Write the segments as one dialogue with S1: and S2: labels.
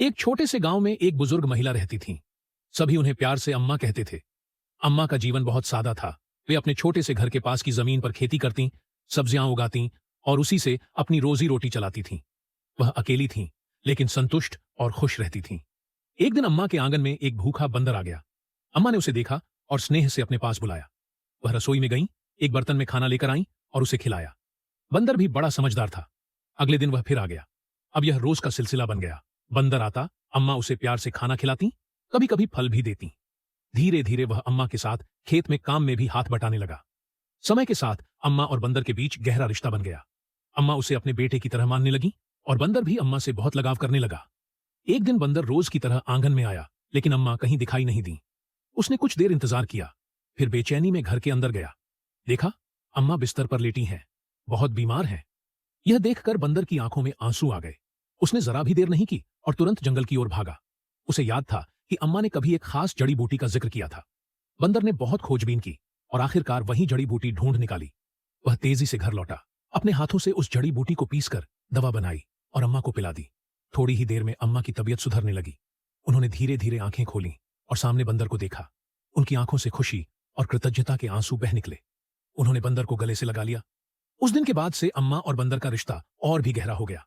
S1: एक छोटे से गांव में एक बुजुर्ग महिला रहती थीं। सभी उन्हें प्यार से अम्मा कहते थे। अम्मा का जीवन बहुत सादा था। वे अपने छोटे से घर के पास की जमीन पर खेती करतीं, सब्जियां उगातीं और उसी से अपनी रोजी रोटी चलाती थीं। वह अकेली थीं, लेकिन संतुष्ट और खुश रहती थीं। एक दिन अम्मा के आंगन में एक भूखा बंदर आ गया। अम्मा ने उसे देखा और स्नेह से अपने पास बुलाया। वह रसोई में गईं, एक बर्तन में खाना लेकर आईं और उसे खिलाया। बंदर भी बड़ा समझदार था। अगले दिन वह फिर आ गया। अब यह रोज का सिलसिला बन गया। बंदर आता, अम्मा उसे प्यार से खाना खिलाती, कभी कभी फल भी देती। धीरे धीरे वह अम्मा के साथ खेत में काम में भी हाथ बटाने लगा। समय के साथ अम्मा और बंदर के बीच गहरा रिश्ता बन गया। अम्मा उसे अपने बेटे की तरह मानने लगी और बंदर भी अम्मा से बहुत लगाव करने लगा। एक दिन बंदर रोज की तरह आंगन में आया, लेकिन अम्मा कहीं दिखाई नहीं दी। उसने कुछ देर इंतजार किया, फिर बेचैनी में घर के अंदर गया। देखा, अम्मा बिस्तर पर लेटी हैं, बहुत बीमार हैं। यह देखकर बंदर की आंखों में आंसू आ गए। उसने जरा भी देर नहीं की और तुरंत जंगल की ओर भागा। उसे याद था कि अम्मा ने कभी एक खास जड़ी बूटी का जिक्र किया था। बंदर ने बहुत खोजबीन की और आखिरकार वही जड़ी बूटी ढूंढ निकाली। वह तेजी से घर लौटा, अपने हाथों से उस जड़ी बूटी को पीसकर दवा बनाई और अम्मा को पिला दी। थोड़ी ही देर में अम्मा की तबीयत सुधरने लगी। उन्होंने धीरे धीरे आंखें खोली और सामने बंदर को देखा। उनकी आंखों से खुशी और कृतज्ञता के आंसू बह निकले। उन्होंने बंदर को गले से लगा लिया। उस दिन के बाद से अम्मा और बंदर का रिश्ता और भी गहरा हो गया।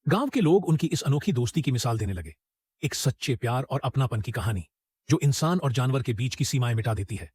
S1: गांव के लोग उनकी इस अनोखी दोस्ती की मिसाल देने लगे। एक सच्चे प्यार और अपनापन की कहानी, जो इंसान और जानवर के बीच की सीमाएं मिटा देती है।